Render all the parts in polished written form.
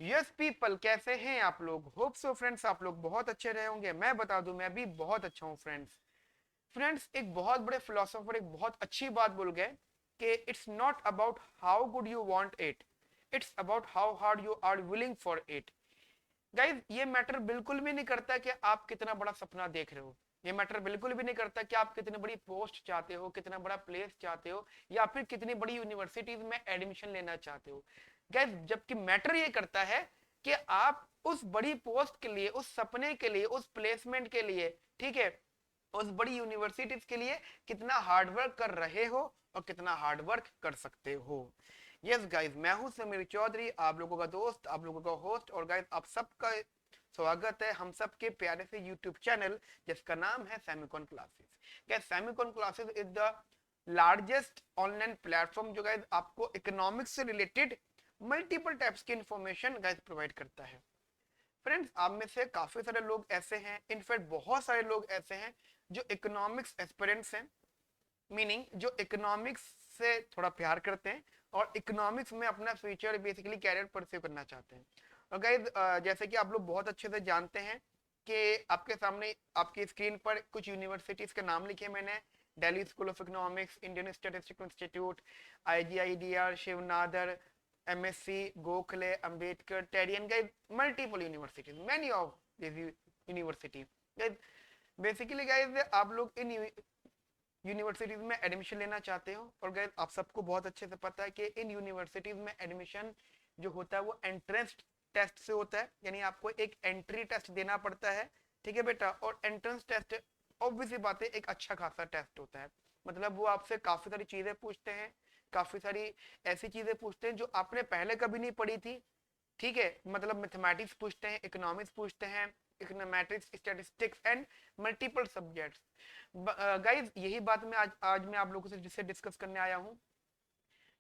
Yes people, कैसे हैं आप लोग? होप सो फ्रेंड्स आप लोग बहुत अच्छे रहे होंगे। मैं बता दूं, मैं भी बहुत अच्छा हूं फ्रेंड्स। फ्रेंड्स, एक बहुत बड़े फिलोसोफर एक बहुत अच्छी बात बोल गए कि it's not about how good you want it, it's about how hard you are willing for it. Guys, ये मैटर बिल्कुल भी नहीं करता कि आप कितना बड़ा सपना देख रहे हो। ये मैटर बिल्कुल भी नहीं करता कि आप कितनी बड़ी पोस्ट चाहते हो, कितना बड़ा प्लेस चाहते हो, या फिर कितनी बड़ी यूनिवर्सिटीज में एडमिशन लेना चाहते हो। गाइज, जबकि मैटर ये करता है कि आप उस बड़ी पोस्ट के लिए, उस सपने के लिए, उस प्लेसमेंट के लिए, ठीक है, उस बड़ी यूनिवर्सिटीज के लिए कितना हार्डवर्क कर रहे हो और कितना हार्डवर्क कर सकते हो। यस गाइज, मैं हूं समीर चौधरी, आप लोगों का दोस्त, आप लोगों का होस्ट। और गाइज, आप सबका स्वागत है हम सबके प्यारे से यूट्यूब चैनल जिसका नाम है Semicon classes. Guys, Semicon classes is the largest online platform जो गाइज आपको इकोनॉमिक्स से रिलेटेड मल्टीपल टाइप्स की इंफॉर्मेशन गाइज प्रोवाइड करता है। फ्रेंड्स, आप में से काफी सारे लोग ऐसे हैं, इनफैक्ट बहुत सारे लोग ऐसे हैं जो इकोनॉमिक्स एस्पिरेंट्स हैं, मीनिंग जो इकोनॉमिक्स से थोड़ा प्यार करते हैं और इकोनॉमिक्स में अपना फ्यूचर बेसिकली कैरियर परस्यू करना चाहते हैं। और गाइस, जैसे कि आप लोग बहुत अच्छे से जानते हैं कि आपके सामने आपकी स्क्रीन पर कुछ यूनिवर्सिटीज के नाम लिखे मैंने। Delhi school of economics, Indian statistical institute, IGIDR, Shiv Nadar, MSc, Gokhale, Ambedkar, टेरियन, guys multiple universities, many of this university. Basically guys, आप लोग इन यूनिवर्सिटीज में एडमिशन लेना चाहते हो और गाइस आप सबको बहुत अच्छे से पता है कि इन यूनिवर्सिटीज में एडमिशन जो होता है वो एंट्रेंस टेस्ट से होता है, यानी आपको एक एंट्री टेस्ट देना पड़ता है। ठीक है बेटा, और एंट्रेंस टेस्ट ऑब्वियसली बात है एक अच्छा खासा टेस्ट होता है। मतलब वो आपसे काफी सारी चीजें पूछते हैं, काफी सारी ऐसी चीजें पूछते हैं जो आपने पहले कभी नहीं पढ़ी थी। ठीक है, मतलब मैथमेटिक्स पूछते हैं, इकोनॉमिक्स पूछते हैं, econometrics, statistics and multiple subjects. Guys, यही बात मैं आज मैं आप लोगों से जिससे डिस्कस करने आया हूँ।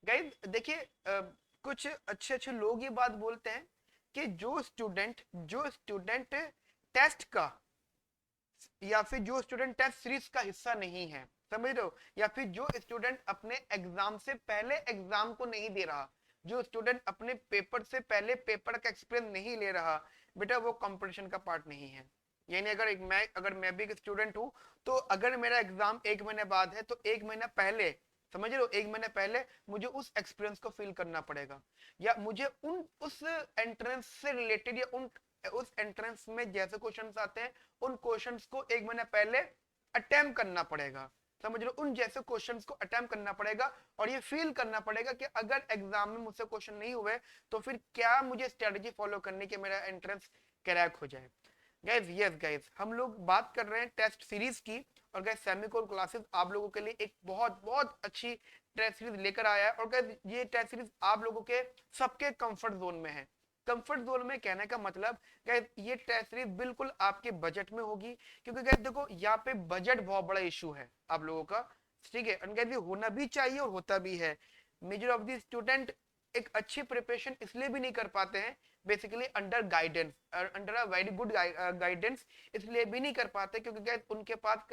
गाइज देखिए, कुछ अच्छे अच्छे लोग ये बात बोलते हैं कि जो स्टूडेंट टेस्ट का या फिर जो स्टूडेंट टेस्ट सीरीज का हिस्सा नहीं है, समझ रहे हो, या फिर जो स्टूडेंट अपने एग्जाम से पहले एग्जाम को नहीं दे रहा, जो स्टूडेंट अपने पेपर से पहले पेपर का एक्सपीरियंस नहीं ले रहा, बेटा वो कंपटीशन का पार्ट नहीं है। यानी अगर मैं भी एक स्टूडेंट हूं, तो अगर मेरा एग्जाम एक महीने बाद है तो एक महीना पहले, समझ रहे हो, एक महीने पहले मुझे उस एक्सपीरियंस को फील करना पड़ेगा, या मुझे उस एंट्रेंस से रिलेटेड या उस एंट्रेंस में जैसे क्वेश्चंस आते हैं उन क्वेश्चंस को एक महीने पहले अटेम्प्ट करना पड़ेगा। समझ लो, उन जैसे क्वेश्चंस को अटेम्प्ट करना पड़ेगा और ये फील करना पड़ेगा कि अगर एग्जाम में मुझसे क्वेश्चन नहीं हुए तो फिर क्या मुझे स्ट्रेटजी फॉलो करनी कि मेरा एंट्रेंस क्रैक हो जाए। गाइस, यस गाइस, हम लोग बात कर रहे हैं टेस्ट सीरीज की। और गाइस, सेमिकोन क्लासेस आप लोगों के लिए एक बहुत बहुत अच्छी टेस्ट सीरीज लेकर आया है। और गाइस, ये टेस्ट सीरीज आप लोगों के सबके कंफर्ट जोन में है। कंफर्ट जोन में कहने का मतलब, गाइस ये टेस्ट सीरीज बिल्कुल आपके बजट में होगी, क्योंकि गाइस देखो यहाँ पे बजट बहुत बड़ा इशू है आप लोगों का। ठीक है, और गाइस ये होना भी चाहिए और होता भी है। मेजर ऑफ द स्टूडेंट एक अच्छी प्रिपरेशन इसलिए भी नहीं कर पाते हैं, basically under guidance, under a very good guidance, इसलिए भी नहीं कर पाते क्योंकि गाइस उनके पास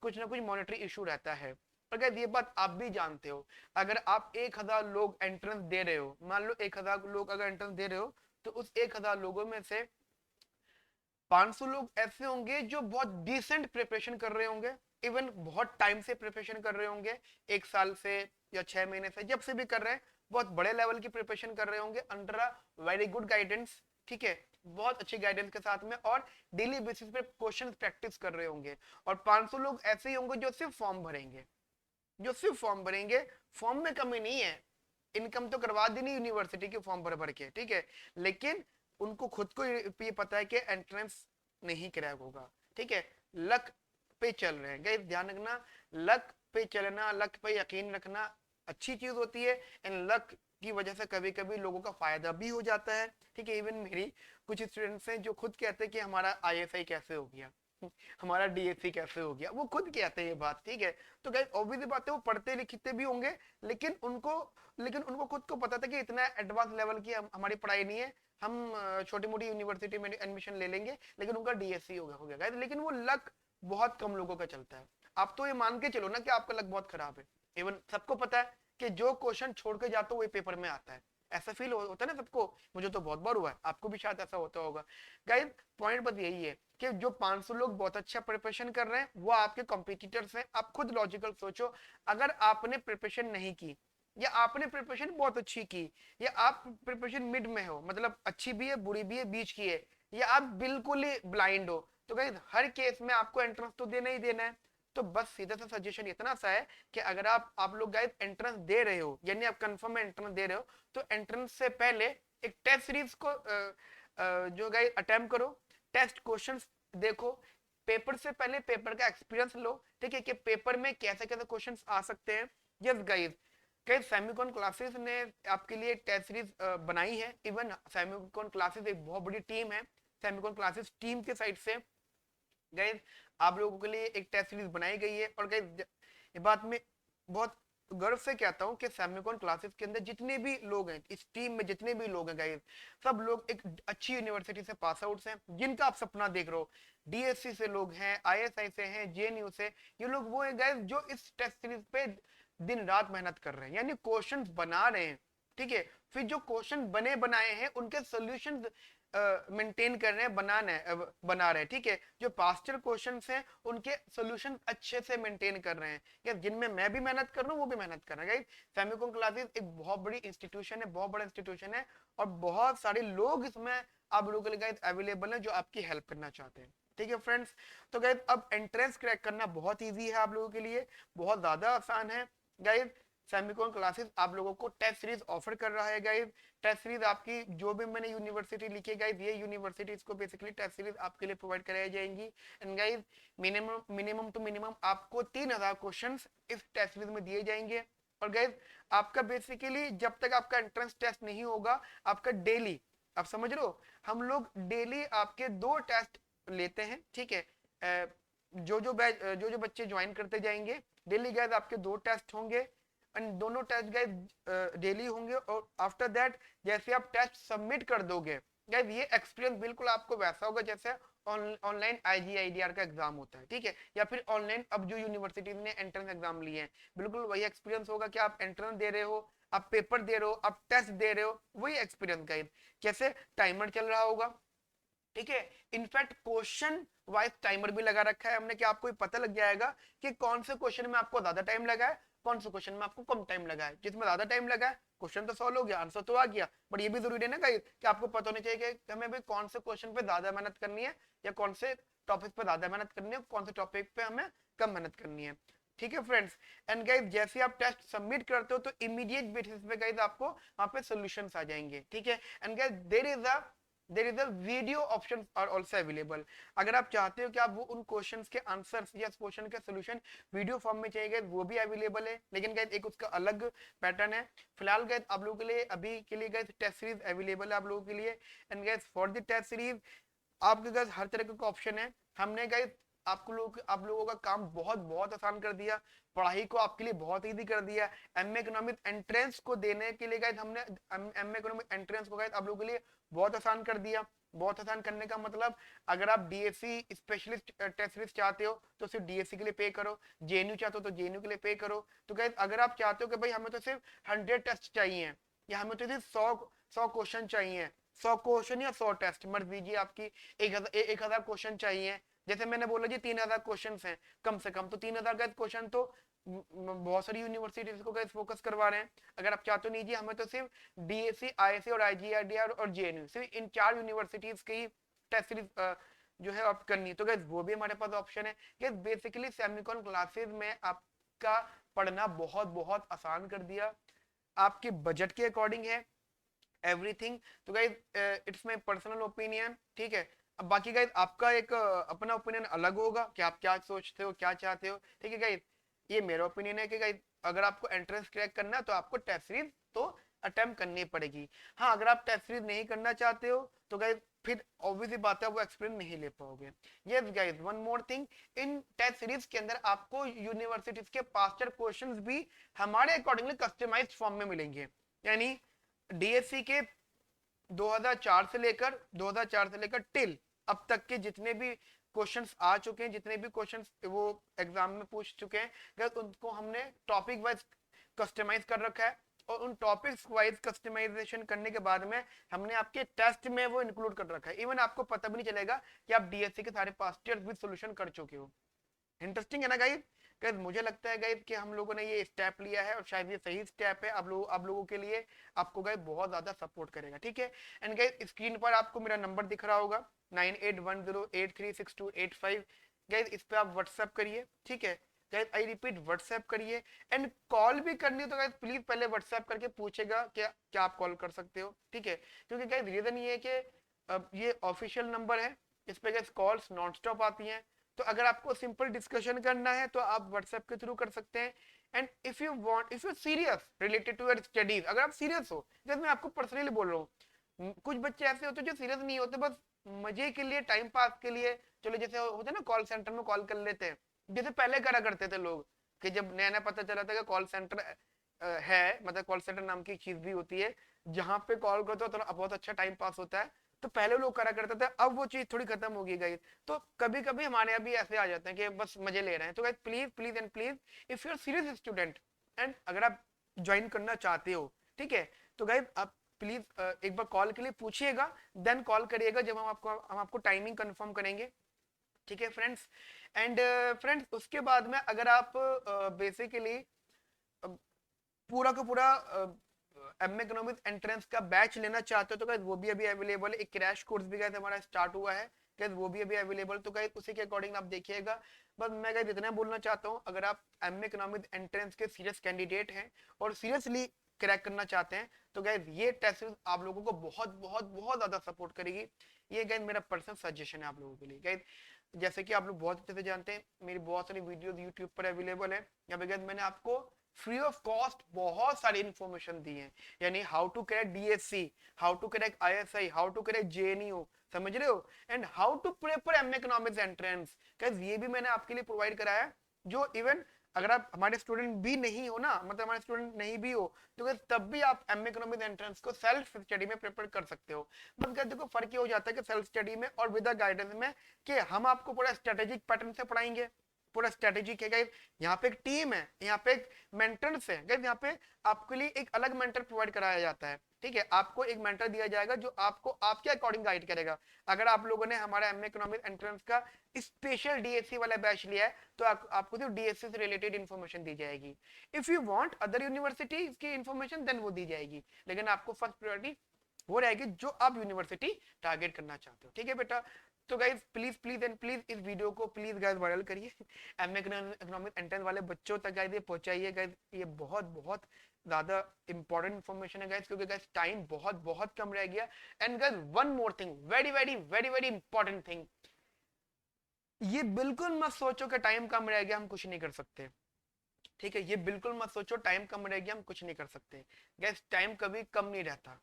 कुछ ना कुछ मॉनेटरी इशू रहता है। और गाइस ये बात आप भी जानते हो, अगर आप 1000 लोग एंट्रेंस दे रहे हो, मान लो 1000 लोग अगर एंट्रेंस दे रहे हो, तो उस 1000 लोगों में से 500 लोग ऐसे होंगे जो बहुत डिसेंट प्रिपरेशन कर रहे होंगे, इवन बहुत टाइम से प्रिपरेशन कर रहे होंगे, 1 साल से या 6 महीने से, जब से भी कर रहे हैं, बहुत बड़े लेवल की प्रिपरेशन कर रहे होंगे under a very good guidance. ठीक है, बहुत अच्छी गाइडेंस के साथ में, और डेली बेसिस पे क्वेश्चन प्रैक्टिस कर रहे होंगे। और 500 लोग ऐसे ही होंगे जो सिर्फ फॉर्म भरेंगे, जो सिर्फ फॉर्म भरेंगे। फॉर्म में कमी नहीं है, इनकम तो करवा देनी यूनिवर्सिटी के फॉर्म भर भर के, ठीक है, लेकिन उनको खुद को ये पता है कि एंट्रेंस नहीं क्रैक होगा। ठीक है, लक पे चल रहे हैं, गाइस ध्यान रखना, लक पे चलना, लक पे यकीन रखना अच्छी चीज होती है। एंड लक की वजह से कभी कभी लोगों का फायदा भी हो जाता है। ठीक है, इवन मेरी कुछ स्टूडेंट्स हैं जो खुद कहते हैं कि हमारा आईएसआई कैसे हो गया, हमारा डीएससी कैसे हो गया, वो खुद कहते हैं ये बात। ठीक है, तो गाइस ऑब्वियसली बात है वो पढ़ते लिखते भी होंगे, लेकिन उनको खुद को पता था कि इतना एडवांस लेवल की हमारी पढ़ाई नहीं है, हम छोटी मोटी यूनिवर्सिटी में एडमिशन ले लेंगे, लेकिन उनका डीएससी हो गया गाइस। लेकिन वो लक बहुत कम लोगों का चलता है। आप तो ये मान के चलो ना कि आपका लक बहुत खराब है। इवन सबको पता है कि जो क्वेश्चन छोड़ के जाता है वही पेपर में आता है, ऐसा फील होता है ना सबको, मुझे तो बहुत बार हुआ है, आपको भी शायद ऐसा होता होगा। गाइस पॉइंट बस यही है कि जो 500 लोग बहुत अच्छा प्रिपरेशन कर रहे हैं वो आपके कॉम्पिटिटर्स हैं। आप खुद लॉजिकल सोचो, अगर आपने प्रिपरेशन नहीं की या आपने प्रिपरेशन बहुत अच्छी की या आप प्रिपरेशन मिड में हो, मतलब अच्छी भी है बुरी भी है बीच की है, या आप बिल्कुल ही ब्लाइंड हो, तो गाइस हर केस में आपको एंट्रेंस तो देना ही देना है। तो बस सीधा सा सजेशन इतना सा है कि अगर आप लोग गाइस एंट्रेंस दे रहे हो, यानी आप कंफर्म एंट्रेंस दे रहे हो, तो एंट्रेंस से पहले एक टेस्ट सीरीज को जो गाइस अटेम्प्ट करो, टेस्ट क्वेश्चंस देखो, पेपर से पहले पेपर का एक्सपीरियंस लो, ठीक है कि पेपर में कैसे कैसे क्वेश्चंस आ सकते हैं। यस गाइस, कई सेमिकॉन क्लासेस ने आपके लिए टेस्ट सीरीज बनाई है। इवन सेमिकॉन क्लासेस एक बहुत बड़ी टीम है, सेमिकॉन क्लासेस टीम के साइड से गाइस आप लोगों के लिए एक टेस्ट सीरीज बनाई गई है। और गाइस ये बात में बहुत गर्व से कहता हूँ कि सेमिकॉन क्लासेस के अंदर जितने भी लोग हैं, इस टीम में जितने भी लोग हैं गाइस, सब लोग एक अच्छी यूनिवर्सिटी से पास आउट हैं, जिनका आप सपना देख रहे हो। डीएससी से लोग हैं, आईएसआई से हैं, जेएनयू से, ये लोग वो है गाइस जो इस टेस्ट सीरीज पे दिन रात मेहनत कर रहे हैं, यानी क्वेश्चंस बना रहे हैं, ठीक है। फिर जो क्वेश्चन बने बनाए हैं उनके सॉल्यूशंस मेंटेन कर रहे हैं, बना रहे हैं, ठीक है। जो पास्टर क्वेश्चंस हैं उनके सॉल्यूशन अच्छे से मेंटेन कर रहे हैं, यार जिनमें मैं भी मेहनत कर रहा हूँ वो भी मेहनत कर रहे हैं। फेमिकॉन क्लासेस एक बहुत बड़ी इंस्टीट्यूशन है, बहुत बड़ा इंस्टीट्यूशन है, और बहुत सारे लोग इसमें आप लोगों के लिए गाइस अवेलेबल है जो आपकी हेल्प करना चाहते हैं, ठीक है फ्रेंड्स। तो गाइस अब एंट्रेंस क्रैक करना बहुत ईजी है आप लोगों के लिए, बहुत ज्यादा आसान है गाइस। सेमिकॉन क्लासेस आप लोगों को टेस्ट सीरीज ऑफर कर रहा है गाइस। टेस्ट सीरीज आपकी जो भी मैंने यूनिवर्सिटी लिखी है गाइस, ये यूनिवर्सिटी इसको बेसिकली टेस्ट सीरीज आपके लिए प्रोवाइड कराई जाएंगी। And guys minimum to minimum आपको 3000 क्वेश्चंस इस टेस्ट सीरीज में दिए जाएंगे। और गाइस आपका बेसिकली जब तक आपका एंट्रेंस टेस्ट नहीं होगा, आपका डेली, आप समझ रहे हो, हम लोग डेली आपके 2 टेस्ट लेते हैं, ठीक है। जो बच्चे ज्वाइन करते जाएंगे, डेली गाइस आपके 2 टेस्ट होंगे, एंड दोनों टेस्ट गाइस डेली होंगे। और आफ्टर दैट जैसे आप टेस्ट सबमिट कर दोगे गाइस, ये एक्सपीरियंस बिल्कुल आपको वैसा होगा जैसे ऑनलाइन आईजीआईडीआर का एग्जाम होता है, ठीक है, या फिर ऑनलाइन अब जो यूनिवर्सिटी ने एंट्रेंस एग्जाम लिए हैं, बिल्कुल वही एक्सपीरियंस होगा कि आप एंट्रेंस दे रहे हो, आप पेपर दे रहे हो, आप टेस्ट दे रहे हो, वही एक्सपीरियंस गाइस। जैसे टाइमर चल रहा होगा, ठीक है, इनफैक्ट क्वेश्चन वाइज टाइमर भी लगा रखा है हमने, कि आपको पता लग जाएगा कि कौन से क्वेश्चन में आपको ज्यादा टाइम लगा है, कौन से क्वेश्चन में आपको कम टाइम लगा है। जिसमें ज्यादा टाइम लगा है क्वेश्चन तो सॉल्व हो गया, आंसर तो आ गया, बट ये भी जरूरी है ना गाइस कि आपको पता होना चाहिए कि हमें भी कौन से क्वेश्चन पे ज्यादा मेहनत करनी है या कौन से टॉपिक पे ज्यादा मेहनत करनी है, कौन से टॉपिक पे हमें कम मेहनत करनी है, ठीक है फ्रेंड्स। एंड गाइस जैसे आप टेस्ट सबमिट करते हो तो इमीडिएट बेसिस पे गाइस आपको वहां पे सॉल्यूशंस आ जाएंगे, ठीक है। And guys there is a video option are also available. अगर आप चाहते हो कि आप वो उन क्वेश्चंस के आंसर्स या क्वेश्चन के सॉल्यूशन वीडियो फॉर्म में चाहिए, वो भी अवेलेबल है, लेकिन गाइस एक उसका अलग पैटर्न है। फिलहाल गाइस आप लोगों के लिए अभी के लिए गाइस टेस्ट सीरीज अवेलेबल है आप लोगों के लिए। And guys for the test series आपके पास हर तरह का ऑप्शन है। हमने गाइस आप लोगों का काम बहुत बहुत आसान कर दिया, पढ़ाई को आपके लिए बहुत इजी कर दिया। एमए इकोनॉमिक एंट्रेंस को देने के लिए गाइस हमने एमए इकोनॉमिक एंट्रेंस को गाइस आप लोगों के लिए बहुत आसान कर दिया। बहुत आसान करने का मतलब, अगर आप डीएससी स्पेशलिस्ट टेस्ट सीरीज चाहते हो तो सिर्फ डीएससी के लिए पे करो, जेएनयू चाहते हो तो जेएनयू के लिए पे करो। तो गाइस अगर आप चाहते हो कि भाई हमें तो सिर्फ 100 टेस्ट चाहिए या हमें तो सिर्फ 100 क्वेश्चन चाहिए, 100 क्वेश्चन या 100 टेस्ट मर्ज दीजिए आपकी, 1000 क्वेश्चन चाहिए, जैसे मैंने बोला जी 3000 क्वेश्चन हैं कम से कम, तो 3000 का क्वेश्चन तो बहुत सारी यूनिवर्सिटीज को फोकस करवा रहे हैं। अगर आप चाहते हो नहीं जी हमें तो सिर्फ डीएससी, आईएससी और आईजीआईडीआर और जेएनयू, सिर्फ इन 4 यूनिवर्सिटीज की टेस्ट सीरीज जो है आप करनी, तो गाइस वो भी हमारे पास ऑप्शन है। गाइस बेसिकली सेमिकॉन क्लासेस में आपका पढ़ना बहुत बहुत आसान कर दिया, आपके बजट के अकॉर्डिंग है एवरीथिंग। तो guys it's my personal opinion, ठीक है। अब बाकी गाइस आपका एक अपना ओपिनियन अलग होगा कि आप क्या सोचते हो क्या चाहते हो, ठीक है गाइस। ये मेरा ओपिनियन है कि गाइस अगर आपको एंट्रेंस क्रैक करना है तो आपको टेस्ट सीरीज तो अटेम्प्ट करनी पड़ेगी। हाँ अगर आप टेस्ट सीरीज नहीं करना चाहते हो तो गाइस फिर ऑब्वियसली बात है वो एक्सपीरियंस नहीं ले पाओगे। Yes guys one more thing, in test series के अंदर आपको यूनिवर्सिटीज के पास्टर क्वेश्चंस भी हमारे अकॉर्डिंगली कस्टमाइज्ड फॉर्म में मिलेंगे। यानी डीएससी के 2004 से लेकर टिल अब तक के जितने भी क्वेश्चंस आ चुके हैं, जितने भी क्वेश्चंस वो एग्जाम में पूछ चुके हैं, उनको हमने टॉपिक वाइज कस्टमाइज कर रखा है। और उन टॉपिक्स वाइज कस्टमाइजेशन करने के बाद में हमने आपके टेस्ट में वो इंक्लूड कर रखा है। इवन आपको पता भी नहीं चलेगा कि आप डीएससी के सारे पास्ट ईयर विद सॉल्यूशन कर चुके हो। इंटरेस्टिंग है ना गाइस? गाइस मुझे लगता है गाइस कि हम लोगों ने ये स्टेप लिया है और शायद ये सही स्टेप है आप लोगों के लिए, आपको गाइस बहुत ज्यादा सपोर्ट करेगा, ठीक है। एंड गाइस स्क्रीन पर आपको मेरा नंबर दिख रहा होगा 9810836285। गाइस इस पे आप व्हाट्सएप करिए, ठीक है। गाइस आई रिपीट व्हाट्सएप करिए। एंड कॉल भी करनी हो तो गाइस प्लीज पहले व्हाट्सएप करके पूछेगा क्या क्या आप कॉल कर सकते हो, ठीक है। क्योंकि गाइस रीजन ये है कि अब ये ऑफिशियल नंबर है, इस पे गाइस कॉल्स नॉन स्टॉप आती हैं। तो अगर आपको सिंपल डिस्कशन करना है तो आप व्हाट्सएप के थ्रू कर सकते हैं। And if you serious related to your studies, अगर आप सीरियस हो, जैसे मैं आपको पर्सनली बोल रहा हूँ, कुछ बच्चे ऐसे होते हैं जो सीरियस नहीं होते, बस मजे के लिए, टाइम पास के लिए, चलो जैसे होता है ना कॉल सेंटर में कॉल कर लेते हैं, जैसे पहले करा करते थे लोग, कि जब नया नया पता चला था कि कॉल सेंटर है, मतलब कॉल सेंटर नाम की चीज भी होती है जहां पे कॉल करते हो तो बहुत अच्छा टाइम पास होता है। तो पहले लोग करा करते थे, अब वो चीज थोड़ी खत्म हो गई गाइस। तो कभी कभी हमारे यहाँ भी ऐसे आ जाते हैं कि बस मजे ले रहे हैं। तो guys please please and please, if you are serious student and अगर आप ज्वाइन करना चाहते हो, ठीक है, तो गाइस आप प्लीज एक बार कॉल के लिए पूछिएगा, देन कॉल करिएगा जब हम आपको टाइमिंग कंफर्म करेंगे, ठीक है फ्रेंड्स। एंड फ्रेंड्स उसके बाद में अगर आप बेसिकली पूरा का पूरा एमए इकोनॉमिक्स एंट्रेंस का बैच लेना चाहते हो तो गाइस वो भी अभी अवेलेबल है। एक क्रैश कोर्स भी गाइस हमारा स्टार्ट हुआ है, गाइस वो भी अभी अवेलेबल, तो गाइस उसी के अकॉर्डिंग आप देखिएगा। बस मैं गाइस इतना बोलना चाहता हूँ, अगर आप एमए इकोनॉमिक्स एंट्रेंस के सीरियस कैंडिडेट हैं और सीरियसली क्रैक करना चाहते हैं तो गाइस ये टेस्ट आप लोगों को बहुत बहुत बहुत ज्यादा सपोर्ट करेगी। ये गाइस मेरा पर्सनल सजेशन है आप लोगों के लिए। गाइस जैसे कि आप लोग बहुत अच्छे से जानते हैं, मेरी बहुत सारी वीडियोस यूट्यूब पर अवेलेबल है, यहाँ पे गाइस मैंने आपको फ्री ऑफ कॉस्ट बहुत सारी इंफॉर्मेशन दी है। यानी how to crack DSC, how to crack ISI, how to crack JNU, समझ रहे हो, and how to prepare MA economics entrance, guys ये भी मैंने आपके लिए प्रोवाइड कराया है। जो इवन अगर आप हमारे स्टूडेंट भी नहीं हो ना, मतलब हमारे स्टूडेंट नहीं भी हो तो गाइस तब भी आप एमए इकोनॉमिक्स एंट्रेंस को सेल्फ स्टडी में प्रिपेयर कर सकते हो। बस गाइस देखो फर्क ये हो जाता है कि सेल्फ स्टडी में और विद गाइडेंस में कि हम आपको पूरा स्ट्रेटेजिक पैटर्न से पढ़ाएंगे, पूरा स्ट्रेटेजिक है गाइस। यहाँ पे एक टीम है, यहाँ पे एक मेंटर्स है गाइस, यहाँ पे आपके लिए एक अलग मेंटर प्रोवाइड कराया जाता है, ठीक है। आपको एक मेंटर दिया जाएगा जो आपको आपके अकॉर्डिंग गाइड करेगा। अगर आप लोगों ने हमारा एमए इकोनॉमिक्स एंट्रेंस का स्पेशल डीएससी वाला बैच लिया है तो आपको सिर्फ डीएससी से रिलेटेड इन्फॉर्मेशन दी जाएगी। If you want other university की इन्फॉर्मेशन देन वो दी जाएगी, लेकिन आपको फर्स्ट प्रायोरिटी वो रहेगी जो आप यूनिवर्सिटी टारगेट करना चाहते हो, ठीक है बेटा। तो guys please please and please इस वीडियो को प्लीज गाइज वायरल करिए, एमए इकोनॉमिक्स एंट्रेंस वाले बच्चों तक गाइज ये पहुंचाइए गाइज। ये बहुत बहुत ज्यादा इंपॉर्टेंट इन्फॉर्मेशन है गाइज, क्योंकि गाइज टाइम बहुत बहुत कम रह गया। And guys one more thing, very very very very important thing, ये बिल्कुल मत सोचो कि टाइम कम रह गया हम कुछ नहीं कर सकते, ठीक है। ये बिल्कुल मत सोचो टाइम कम रह गया हम कुछ नहीं कर सकते। गैस टाइम कभी कम नहीं रहता,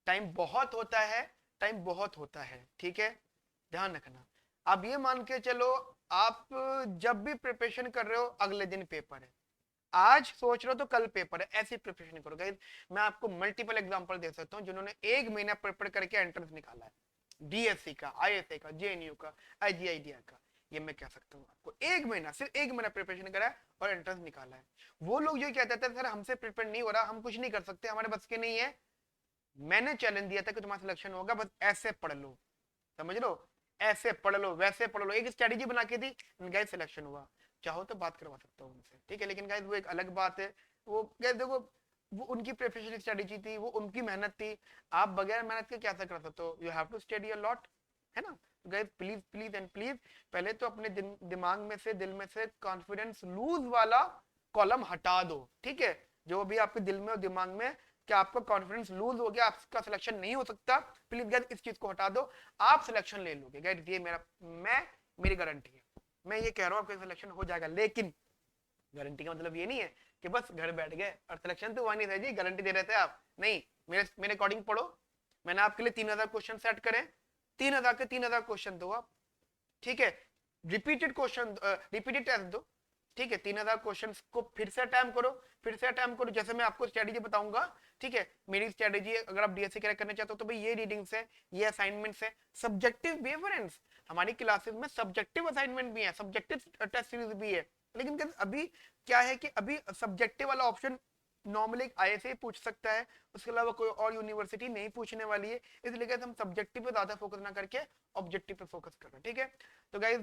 टाइम बहुत होता है, टाइम बहुत होता है, ठीक है, ध्यान रखना। अब ये मान के चलो आप जब भी प्रिपरेशन कर रहे हो अगले दिन पेपर है, आज सोच रहे हो तो कल पेपर है, ऐसी प्रिपरेशन करो गाइस। मैं आपको मल्टीपल एग्जांपल दे सकता हूं जिन्होंने एक महीना प्रिपेयर करके एंट्रेंस निकाला है, डीएससी का, आईएसए का, जेएनयू का, आईजीआईडीआर का। ये मैं कह सकता हूँ आपको, एक महीना, सिर्फ एक महीना प्रिपरेशन करा है और एंट्रेंस निकाला है। वो लोग जो कहते थे सर हमसे प्रिपेयर नहीं हो रहा, हम कुछ नहीं कर सकते, हमारे बस के नहीं है, मैंने चैलेंज दिया था कि तुम्हारा सिलेक्शन होगा, बस ऐसे पढ़ लो, समझ लो, ऐसे पढ़ लो, वैसे पढ़ लो, एक स्ट्रेटेजी बना के दी, गाइस सिलेक्शन हुआ। चाहो तो बात करवा सकता हूँ उनसे, ठीक है, लेकिन गाइस वो एक अलग बात है। वो गाइस देखो वो उनकी प्रिपरेशन स्ट्रेटेजी थी, वो उनकी मेहनत थी, आप बगैर मेहनत के कैसे कर सकते हो, you have to study a lot, है ना। Guys please please and please पहले तो अपने दिमाग में से, दिल में से कॉन्फिडेंस लूज वाला कॉलम हटा दो, ठीक है। जो भी आपके दिल में और दिमाग में कि आपका कॉन्फिडेंस लूज हो गया, आपका सिलेक्शन नहीं हो सकता, प्लीज गाइस इस चीज को हटा दो, आप सिलेक्शन ले लोगे गाइस, ये मेरी गारंटी है। मैं ये कह रहा हूँ आपका सिलेक्शन हो जाएगा, लेकिन गारंटी का मतलब ये नहीं है कि बस घर बैठ गए और सिलेक्शन तो हुआ नहीं था जी, गारंटी दे रहे थे आप, नहीं। मेरे अकॉर्डिंग पढ़ो, मैंने आपके लिए 3000 क्वेश्चन सेट करे, 3000 के 3000 क्वेश्चन दो आप, ठीक है, रिपीटेड क्वेश्चन, रिपीटेड टेस्ट दो, ठीक है, 3000 क्वेश्चन को फिर से अटेम्प्ट करो, फिर से अटेम्प्ट करो, जैसे मैं आपको स्ट्रेटेजी बताऊंगा, ठीक है। मेरी स्ट्रेटेजी अगर आप डीएससी क्रैक करना चाहते हो तो भाई ये रीडिंग्स है, ये असाइनमेंट्स है, सब्जेक्टिव भी है फ्रेंड्स, हमारी क्लासेस में सब्जेक्टिव असाइनमेंट भी है, सब्जेक्टिव टेस्ट सीरीज भी है। लेकिन अभी क्या है कि अभी सब्जेक्टिव वाला ऑप्शन नॉर्मली ISA पूछ सकता है, उसके अलावा कोई और यूनिवर्सिटी नहीं पूछने वाली है, इसलिए गाइस हम सब्जेक्टिव पे ज्यादा फोकस ना करके ऑब्जेक्टिव पे फोकस कर रहे हैं, ठीक है। तो गाइस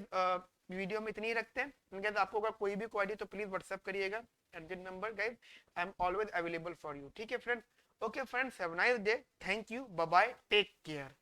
वीडियो में इतनी ही रखते हैं। गाइस आपको अगर कोई भी क्वेरी तो प्लीज व्हाट्सएप करिएगा at this number guys, I am always available for you, ठीक है friends. Okay friends, have a nice day, thank you, bye bye, take care.